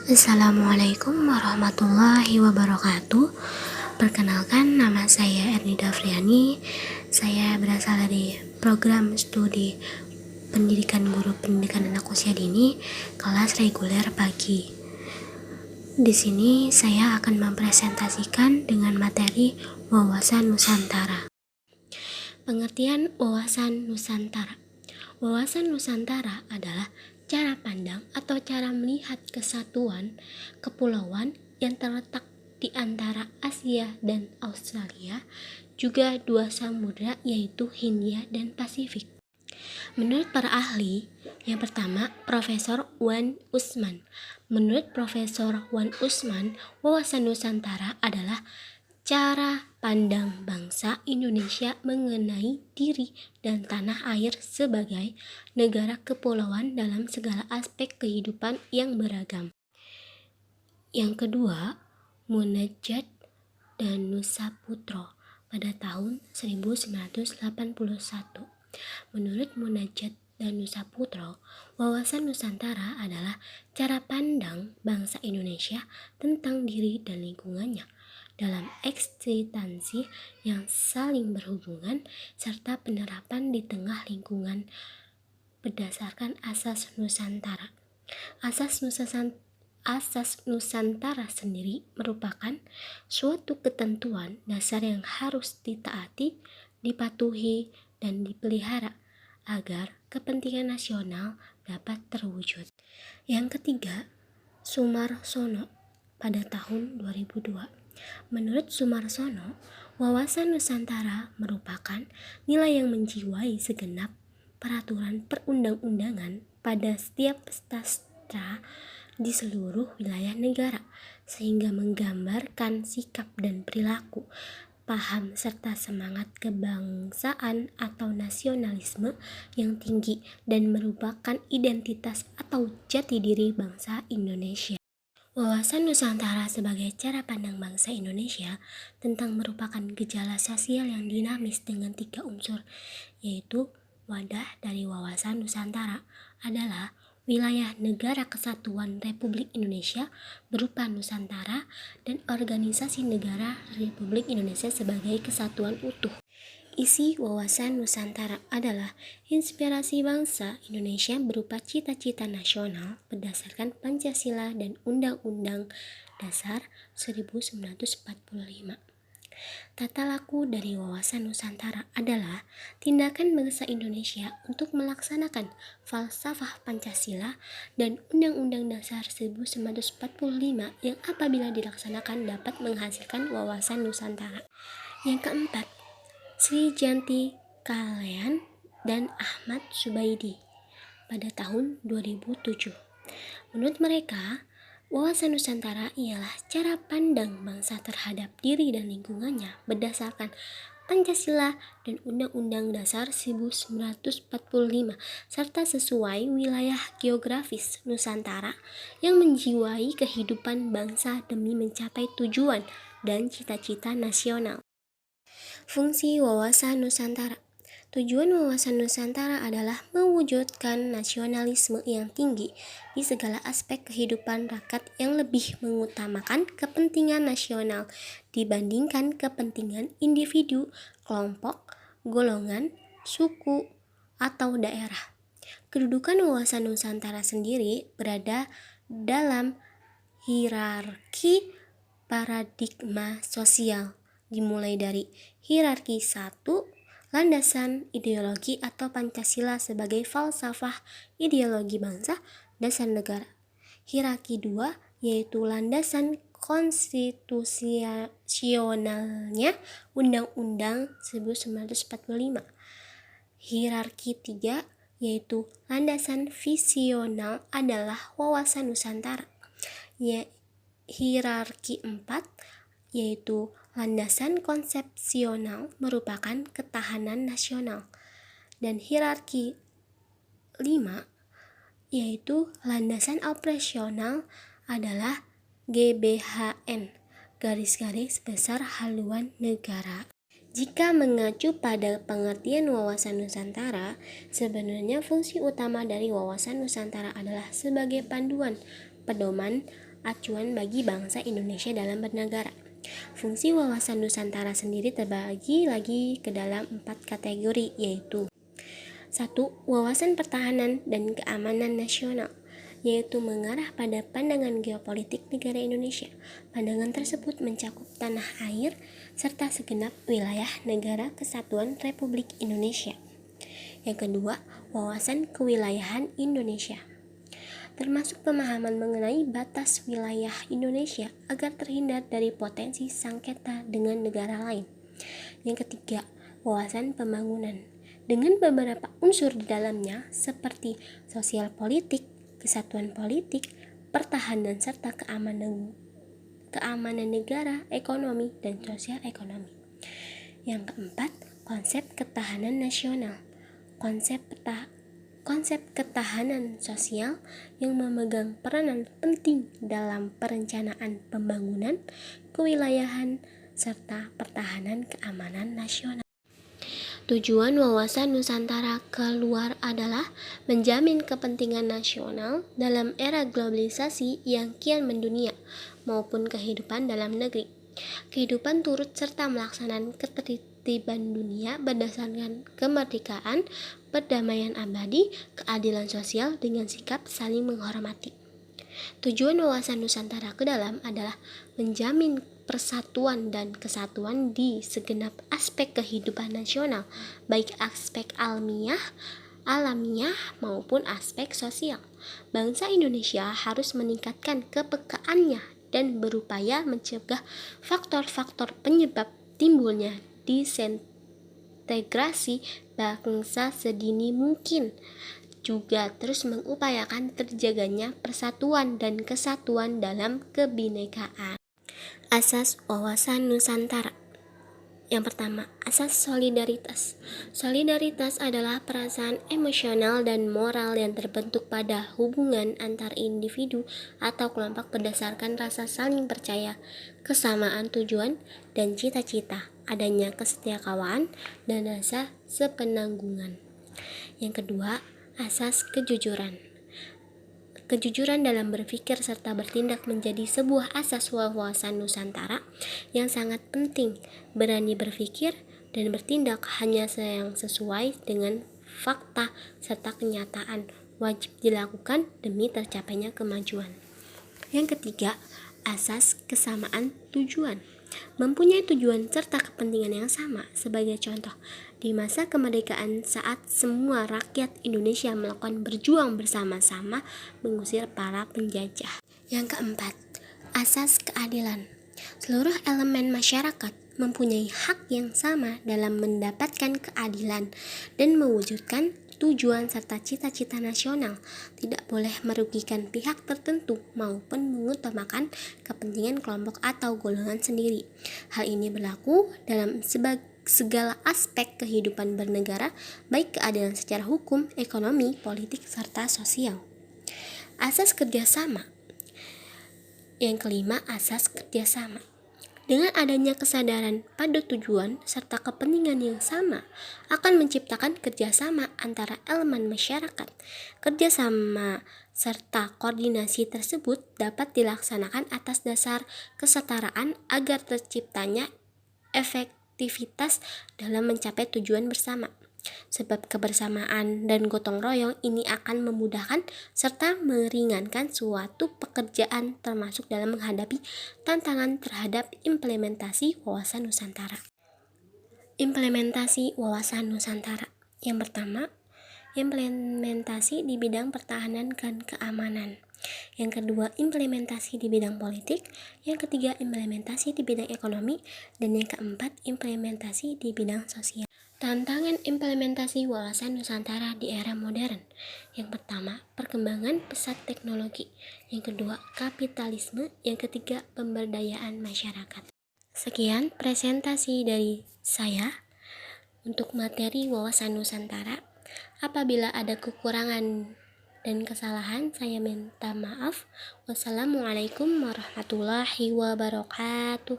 Assalamualaikum warahmatullahi wabarakatuh. Perkenalkan, nama saya Ernida Friani. Saya berasal dari program studi pendidikan guru pendidikan anak usia dini, kelas reguler pagi. Di sini saya akan mempresentasikan dengan materi wawasan Nusantara. Pengertian wawasan Nusantara. Wawasan Nusantara adalah cara pandang atau cara melihat kesatuan kepulauan yang terletak di antara Asia dan Australia, juga dua samudra yaitu Hindia dan Pasifik. Menurut para ahli, yang pertama Profesor Wan Usman. Menurut Profesor Wan Usman, wawasan Nusantara adalah cara pandang bangsa Indonesia mengenai diri dan tanah air sebagai negara kepulauan dalam segala aspek kehidupan yang beragam. Yang kedua, Munajat Danusaputro pada tahun 1981. Menurut Munajat Danusaputro, wawasan Nusantara adalah cara pandang bangsa Indonesia tentang diri dan lingkungannya dalam eksistensi yang saling berhubungan serta penerapan di tengah lingkungan berdasarkan asas Nusantara. Asas Nusantara sendiri merupakan suatu ketentuan dasar yang harus ditaati, dipatuhi, dan dipelihara agar kepentingan nasional dapat terwujud. Yang ketiga, Sumarsono pada tahun 2002. Menurut Sumarsono, wawasan Nusantara merupakan nilai yang menjiwai segenap peraturan perundang-undangan pada setiap sastra di seluruh wilayah negara, sehingga menggambarkan sikap dan perilaku, paham serta semangat kebangsaan atau nasionalisme yang tinggi dan merupakan identitas atau jati diri bangsa Indonesia. Wawasan Nusantara sebagai cara pandang bangsa Indonesia tentang merupakan gejala sosial yang dinamis dengan 3 unsur, yaitu wadah dari wawasan Nusantara adalah wilayah negara kesatuan Republik Indonesia berupa Nusantara dan organisasi negara Republik Indonesia sebagai kesatuan utuh. Isi wawasan Nusantara adalah inspirasi bangsa Indonesia berupa cita-cita nasional berdasarkan Pancasila dan Undang-Undang Dasar 1945. Tata laku dari wawasan Nusantara adalah tindakan bangsa Indonesia untuk melaksanakan falsafah Pancasila dan Undang-Undang Dasar 1945 yang apabila dilaksanakan dapat menghasilkan wawasan Nusantara. Yang keempat, Sri Janti Kalean dan Ahmad Subaidi pada tahun 2007. Menurut mereka, wawasan Nusantara ialah cara pandang bangsa terhadap diri dan lingkungannya berdasarkan Pancasila dan Undang-Undang Dasar 1945 serta sesuai wilayah geografis Nusantara yang menjiwai kehidupan bangsa demi mencapai tujuan dan cita-cita nasional. Fungsi wawasan Nusantara. Tujuan wawasan Nusantara adalah mewujudkan nasionalisme yang tinggi di segala aspek kehidupan rakyat yang lebih mengutamakan kepentingan nasional dibandingkan kepentingan individu, kelompok, golongan, suku, atau daerah. Kedudukan wawasan Nusantara sendiri berada dalam hierarki paradigma sosial, dimulai dari hierarki 1, landasan ideologi atau Pancasila sebagai falsafah ideologi bangsa, dasar negara. Hierarki 2, yaitu landasan konstitusionalnya Undang-Undang 1945. Hierarki 3, yaitu landasan visional adalah wawasan Nusantara. Hierarki 4, yaitu landasan konsepsional merupakan ketahanan nasional. Dan hierarki 5, yaitu landasan operasional adalah GBHN, garis-garis besar haluan negara. Jika mengacu pada pengertian wawasan Nusantara, sebenarnya fungsi utama dari wawasan Nusantara adalah sebagai panduan, pedoman, acuan bagi bangsa Indonesia dalam bernegara. Fungsi wawasan Nusantara sendiri terbagi lagi ke dalam 4 kategori, yaitu 1. Wawasan pertahanan dan keamanan nasional, yaitu mengarah pada pandangan geopolitik negara Indonesia. Pandangan tersebut mencakup tanah air serta segenap wilayah negara kesatuan Republik Indonesia. Yang kedua, wawasan kewilayahan Indonesia, termasuk pemahaman mengenai batas wilayah Indonesia agar terhindar dari potensi sengketa dengan negara lain. Yang ketiga, wawasan pembangunan, dengan beberapa unsur di dalamnya seperti sosial politik, kesatuan politik, pertahanan serta keamanan negara, ekonomi, dan sosial ekonomi. Yang keempat, konsep ketahanan nasional. Konsep ketahanan sosial yang memegang peranan penting dalam perencanaan pembangunan, kewilayahan, serta pertahanan keamanan nasional. Tujuan wawasan Nusantara keluar adalah menjamin kepentingan nasional dalam era globalisasi yang kian mendunia maupun kehidupan dalam negeri. Kehidupan turut serta melaksanakan ketertiban dunia berdasarkan kemerdekaan, perdamaian abadi, keadilan sosial dengan sikap saling menghormati. Tujuan wawasan Nusantara ke dalam adalah menjamin persatuan dan kesatuan di segenap aspek kehidupan nasional, baik aspek alamiah maupun aspek sosial. Bangsa Indonesia harus meningkatkan kepekaannya dan berupaya mencegah faktor-faktor penyebab timbulnya disintegrasi bangsa sedini mungkin. Juga terus mengupayakan terjaganya persatuan dan kesatuan dalam kebinekaan. Asas wawasan Nusantara. Yang pertama, asas solidaritas. Solidaritas adalah perasaan emosional dan moral yang terbentuk pada hubungan antar individu atau kelompok berdasarkan rasa saling percaya, kesamaan tujuan dan cita-cita, adanya kesetiakawanan dan rasa sepenanggungan. Yang kedua, asas kejujuran. Kejujuran dalam berpikir serta bertindak menjadi sebuah asas wawasan Nusantara yang sangat penting. Berani berpikir dan bertindak hanya yang sesuai dengan fakta serta kenyataan wajib dilakukan demi tercapainya kemajuan. Yang ketiga, asas kesamaan tujuan. Mempunyai tujuan serta kepentingan yang sama. Sebagai contoh, di masa kemerdekaan saat semua rakyat Indonesia melakukan berjuang bersama-sama mengusir para penjajah. Yang keempat, asas keadilan. Seluruh elemen masyarakat mempunyai hak yang sama dalam mendapatkan keadilan dan mewujudkan tujuan serta cita-cita nasional, tidak boleh merugikan pihak tertentu maupun mengutamakan kepentingan kelompok atau golongan sendiri. Hal ini berlaku dalam segala aspek kehidupan bernegara, baik keadilan secara hukum, ekonomi, politik, serta sosial. Asas kerjasama. Yang kelima, asas kerjasama. Dengan adanya kesadaran pada tujuan serta kepentingan yang sama akan menciptakan kerjasama antara elemen masyarakat. Kerjasama serta koordinasi tersebut dapat dilaksanakan atas dasar kesetaraan agar terciptanya efektivitas dalam mencapai tujuan bersama. Sebab kebersamaan dan gotong royong ini akan memudahkan serta meringankan suatu pekerjaan termasuk dalam menghadapi tantangan terhadap implementasi wawasan Nusantara. Implementasi wawasan Nusantara. Yang pertama, implementasi di bidang pertahanan dan keamanan. Yang kedua, implementasi di bidang politik. Yang ketiga, implementasi di bidang ekonomi. Dan yang keempat, implementasi di bidang sosial. Tantangan implementasi wawasan Nusantara di era modern. Yang pertama, perkembangan pesat teknologi. Yang kedua, kapitalisme. Yang ketiga, pemberdayaan masyarakat. Sekian presentasi dari saya untuk materi wawasan Nusantara. Apabila ada kekurangan dan kesalahan, saya minta maaf. Wassalamualaikum warahmatullahi wabarakatuh.